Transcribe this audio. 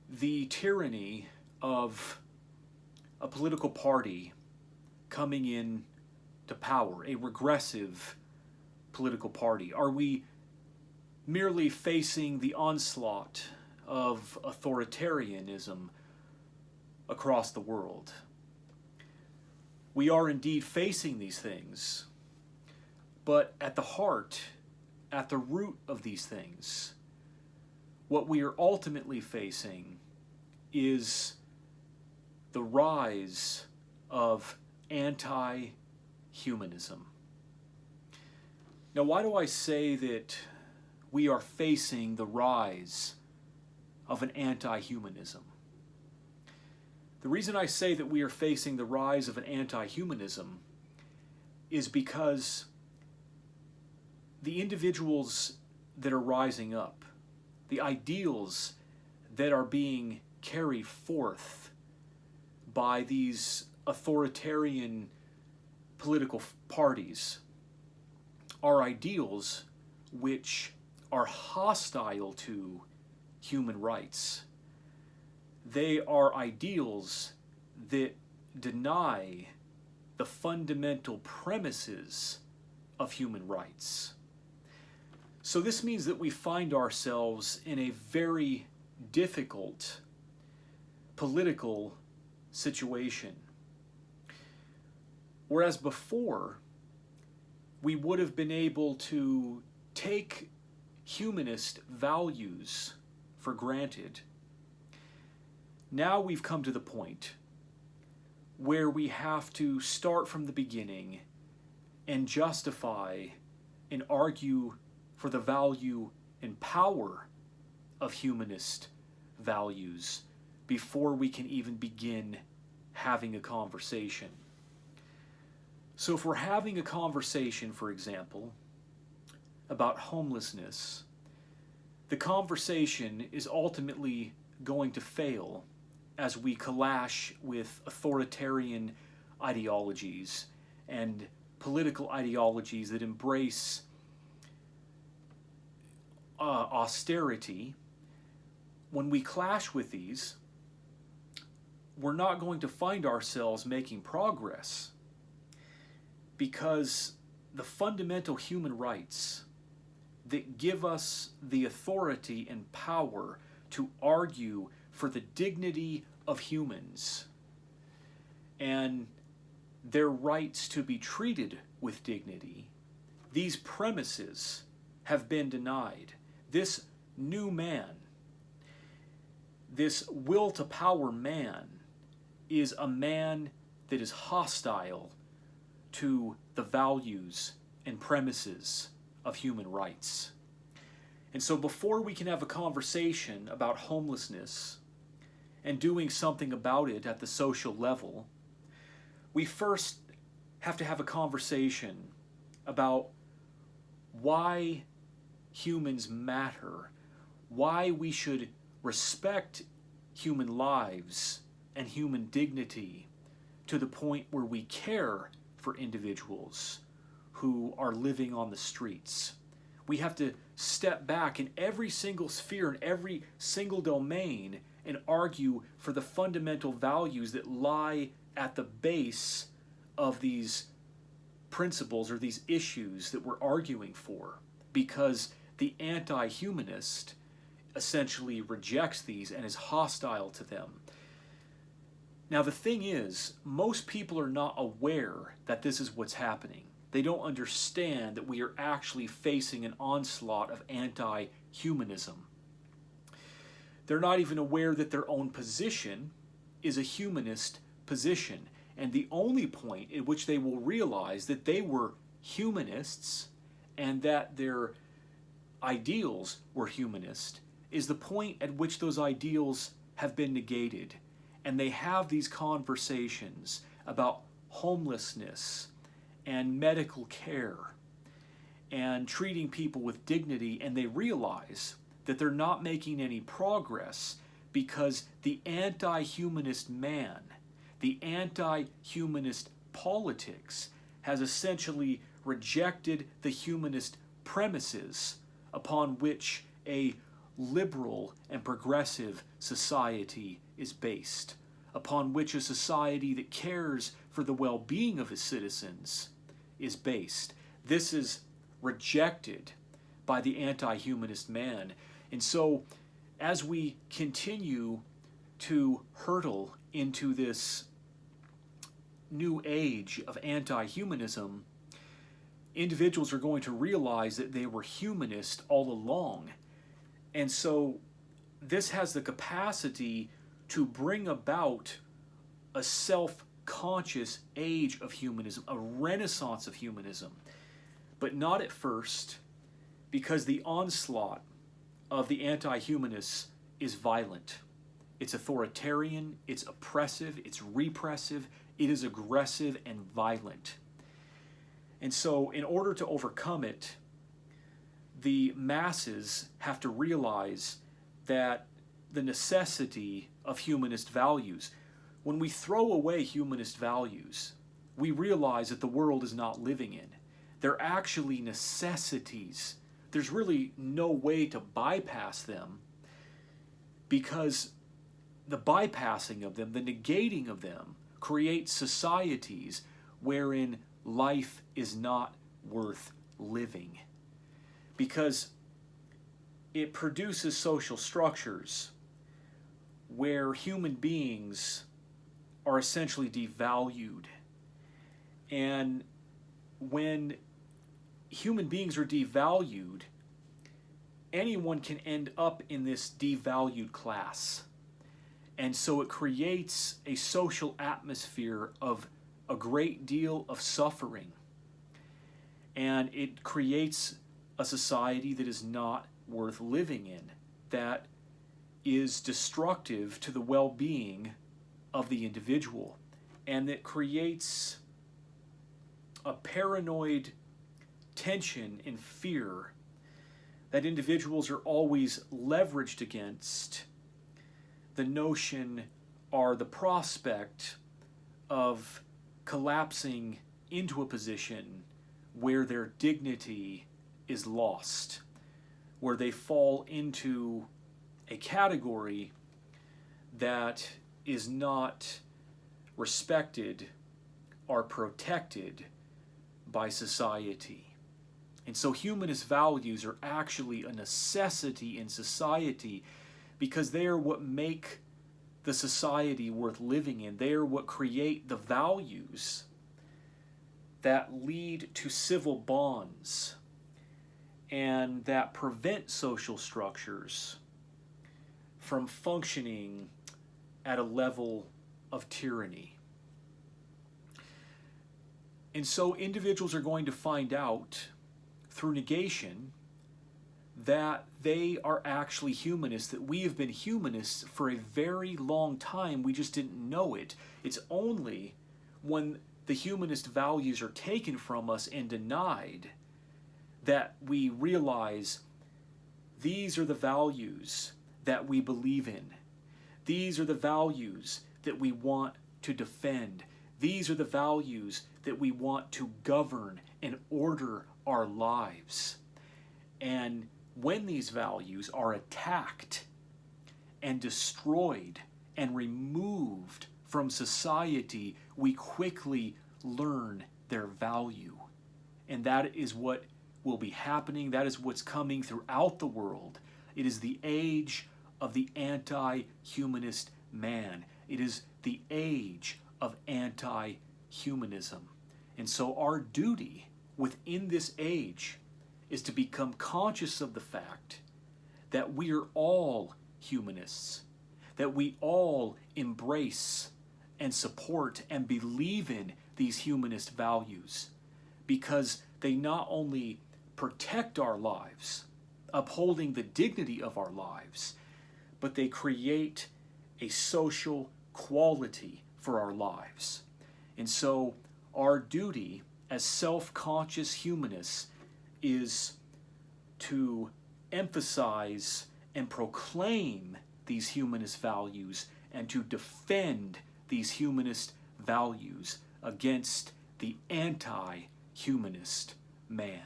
the tyranny of a political party coming in to power, a regressive political party? Are we merely facing the onslaught of authoritarianism across the world? We are indeed facing these things, but at the heart, at the root of these things, what we are ultimately facing is the rise of anti-humanism. Now, why do I say that we are facing the rise of an anti-humanism? The reason I say that we are facing the rise of an anti-humanism is because the individuals that are rising up, the ideals that are being carried forth by these authoritarian political parties, are ideals which are hostile to human rights. They are ideals that deny the fundamental premises of human rights. So this means that we find ourselves in a very difficult political situation. Whereas before, we would have been able to take humanist values for granted. Now we've come to the point where we have to start from the beginning and justify and argue for the value and power of humanist values before we can even begin having a conversation. So if we're having a conversation, for example, about homelessness, the conversation is ultimately going to fail as we clash with authoritarian ideologies and political ideologies that embrace austerity. When we clash with these, we're not going to find ourselves making progress, because the fundamental human rights that give us the authority and power to argue for the dignity of humans and their rights to be treated with dignity, these premises have been denied. This new man, this will to power man, is a man that is hostile to the values and premises of human rights. And so before we can have a conversation about homelessness and doing something about it at the social level, we first have to have a conversation about why humans matter, why we should respect human lives and human dignity to the point where we care for individuals who are living on the streets. We have to step back in every single sphere, in every single domain, and argue for the fundamental values that lie at the base of these principles or these issues that we're arguing for, because the anti-humanist essentially rejects these and is hostile to them. Now the thing is, most people are not aware that this is what's happening. They don't understand that we are actually facing an onslaught of anti-humanism. They're not even aware that their own position is a humanist position. And the only point at which they will realize that they were humanists and that their ideals were humanist is the point at which those ideals have been negated. And they have these conversations about homelessness and medical care and treating people with dignity, and they realize that they're not making any progress because the anti-humanist man, the anti-humanist politics, has essentially rejected the humanist premises upon which a liberal and progressive society is based, upon which a society that cares for the well-being of its citizens is based. This is rejected by the anti-humanist man. And so, as we continue to hurtle into this new age of anti-humanism, individuals are going to realize that they were humanist all along. And so this has the capacity to bring about a self-conscious age of humanism, a renaissance of humanism, but not at first, because the onslaught of the anti-humanists is violent. It's authoritarian, it's oppressive, it's repressive, it is aggressive and violent. And so in order to overcome it, the masses have to realize that the necessity of humanist values. When we throw away humanist values, we realize that the world is not living in. They're actually necessities. There's really no way to bypass them, because the bypassing of them, the negating of them, creates societies wherein life is not worth living, because it produces social structures where human beings are essentially devalued. And when human beings are devalued, anyone can end up in this devalued class. And so it creates a social atmosphere of a great deal of suffering. And it creates a society that is not worth living in, that is destructive to the well-being of the individual, and that creates a paranoid tension and fear that individuals are always leveraged against the notion or the prospect of collapsing into a position where their dignity is lost, where they fall into a category that is not respected or protected by society. And so humanist values are actually a necessity in society, because they are what make the society worth living in. They are what create the values that lead to civil bonds and that prevent social structures from functioning at a level of tyranny. And so individuals are going to find out through negation that they are actually humanists, that we have been humanists for a very long time. We just didn't know it. It's only when the humanist values are taken from us and denied that we realize these are the values that we believe in. These are the values that we want to defend. These are the values that we want to govern and order our lives. And when these values are attacked and destroyed and removed from society, we quickly learn their value. And that is what will be happening. That is what's coming throughout the world. It is the age of the anti-humanist man. It is the age of anti-humanism. And so our duty within this age is to become conscious of the fact that we are all humanists, that we all embrace and support and believe in these humanist values, because they not only protect our lives, upholding the dignity of our lives, but they create a social quality for our lives. And so our duty as self-conscious humanists is to emphasize and proclaim these humanist values and to defend these humanist values against the anti-humanist man.